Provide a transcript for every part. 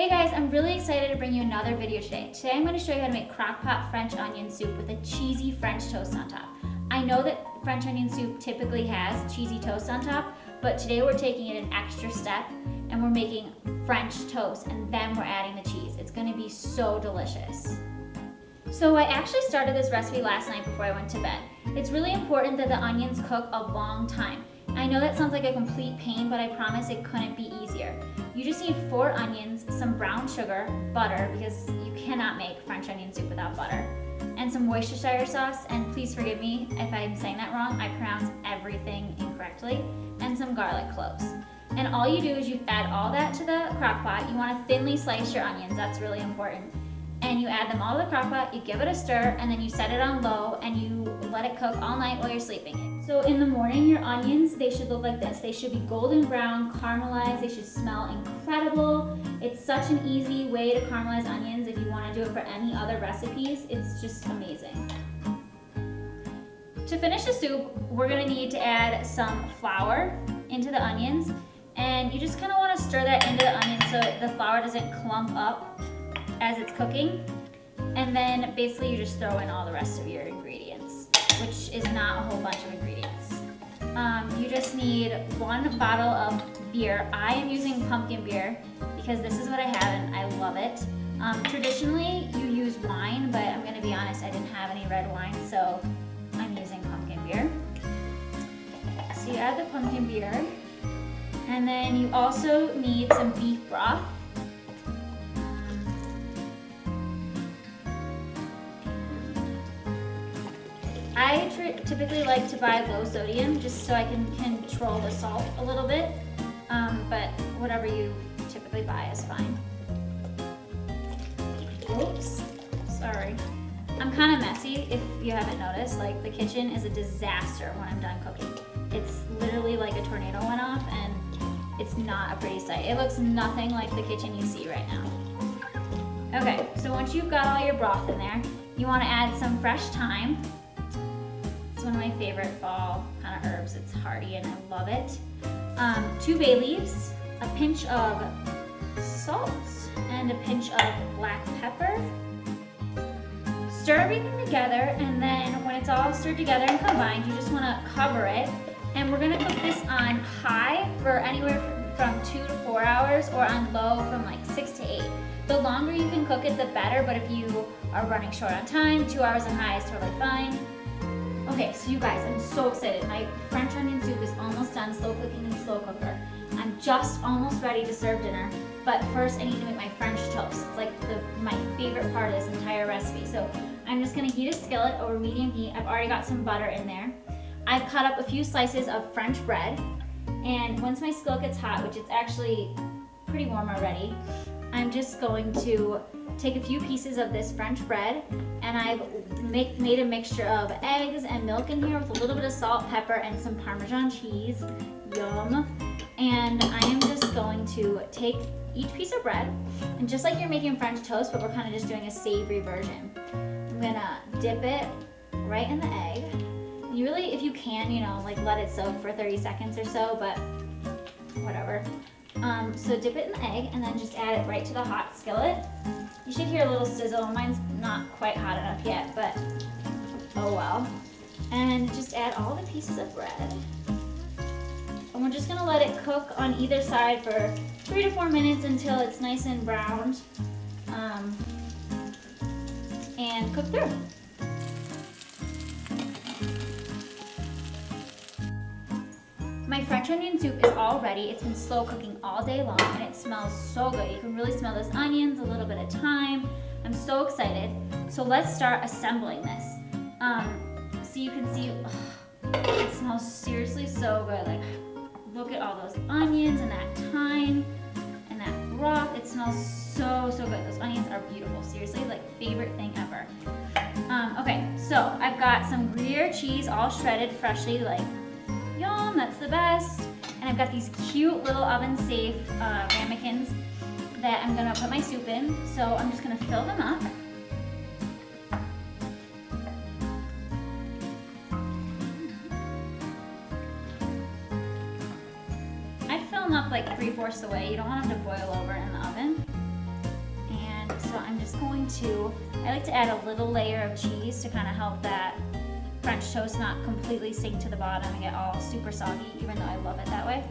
Hey guys, I'm really excited to bring you another video today. Today I'm going to show you how to make crock-pot French onion soup with a cheesy French toast on top. I know that French onion soup typically has cheesy toast on top, but today we're taking it an extra step and we're making French toast and then we're adding the cheese. It's going to be so delicious. So I actually started this recipe last night before I went to bed. It's really important that the onions cook a long time. I know that sounds like a complete pain, but I promise it couldn't be easier. You just need 4 onions, some brown sugar, butter, because you cannot make French onion soup without butter, and some Worcestershire sauce, and please forgive me if I'm saying that wrong, I pronounce everything incorrectly, and some garlic cloves. And all you do is you add all that to the crock pot. You want to thinly slice your onions, that's really important. And you add them all to the crock pot, you give it a stir, and then you set it on low and you let it cook all night while you're sleeping. So in the morning, your onions, they should look like this. They should be golden brown, caramelized, they should smell incredible. It's such an easy way to caramelize onions. If you want to do it for any other recipes, it's just amazing. To finish the soup, we're gonna need to add some flour into the onions, and you just kind of want to stir that into the onions so the flour doesn't clump up as it's cooking. And then basically you just throw in all the rest of your ingredients, which is not a whole bunch of ingredients. You just need 1 bottle of beer. I am using pumpkin beer because this is what I have and I love it. Traditionally you use wine, but I'm gonna be honest, I didn't have any red wine, so I'm using pumpkin beer. So you add the pumpkin beer, and then you also need some beef broth. I typically like to buy low sodium just so I can control the salt a little bit, but whatever you typically buy is fine. Oops, sorry. I'm kind of messy if you haven't noticed. Like, the kitchen is a disaster when I'm done cooking. It's literally like a tornado went off and it's not a pretty sight. It looks nothing like the kitchen you see right now. Okay, so once you've got all your broth in there, you want to add some fresh thyme. It's one of my favorite fall kind of herbs. It's hearty and I love it. 2 bay leaves, a pinch of salt, and a pinch of black pepper. Stir everything together, and then when it's all stirred together and combined, you just want to cover it. And we're going to cook this on high for anywhere from 2 to 4 hours, or on low from like 6 to 8. The longer you can cook it, the better, but if you are running short on time, 2 hours on high is totally fine. Okay, so you guys, I'm so excited. My French onion soup is almost done, slow cooking in slow cooker. I'm just almost ready to serve dinner, but first I need to make my French toast. It's like my favorite part of this entire recipe. So I'm just gonna heat a skillet over medium heat. I've already got some butter in there. I've cut up a few slices of French bread, and once my skillet gets hot, which it's actually pretty warm already, I'm just going to take a few pieces of this French bread, and I've made a mixture of eggs and milk in here with a little bit of salt, pepper, and some Parmesan cheese. Yum. And I am just going to take each piece of bread, and just like you're making French toast, but we're kind of just doing a savory version. I'm gonna dip it right in the egg. You really, if you can, like let it soak for 30 seconds or so, but whatever. So dip it in the egg and then just add it right to the hot skillet. You should hear a little sizzle. Mine's not quite hot enough yet, but oh well. And just add all the pieces of bread. And we're just gonna let it cook on either side for 3 to 4 minutes until it's nice and browned, and cook through. My French onion soup is all ready. It's been slow cooking all day long and it smells so good. You can really smell those onions, a little bit of thyme. I'm so excited. So let's start assembling this. So you can see, it smells seriously so good. Like, look at all those onions and that thyme and that broth. It smells so good. Those onions are beautiful. Seriously, like, favorite thing ever. Okay, so I've got some Gruyere cheese all shredded freshly, like, yum, that's the best. And I've got these cute little oven-safe ramekins that I'm gonna put my soup in. So I'm just gonna fill them up. I'd fill them up like 3/4 the way. You don't want them to boil over in the oven. I like to add a little layer of cheese to kind of help that French toast not completely sink to the bottom and get all super soggy, even though I love it that way.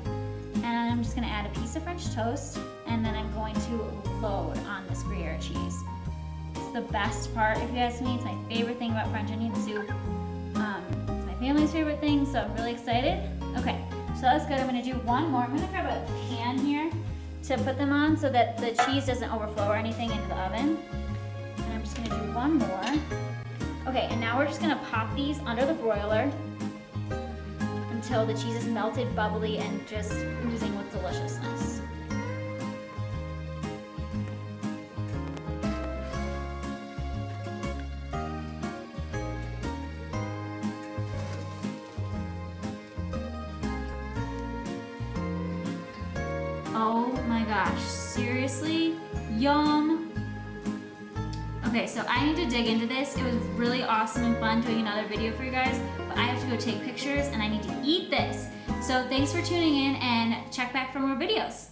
And I'm just gonna add a piece of French toast, and then I'm going to load on this Gruyere cheese. It's the best part, if you ask me. It's my favorite thing about French onion soup. It's my family's favorite thing, so I'm really excited. Okay, so that's good. I'm gonna do one more. I'm gonna grab a pan here to put them on so that the cheese doesn't overflow or anything into the oven. And I'm just gonna do one more. Okay, and now we're just gonna pop these under the broiler until the cheese is melted, bubbly, and just oozing with deliciousness. Oh my gosh, seriously? Yum! Okay, so I need to dig into this. It was really awesome and fun doing another video for you guys, but I have to go take pictures and I need to eat this. So thanks for tuning in and check back for more videos.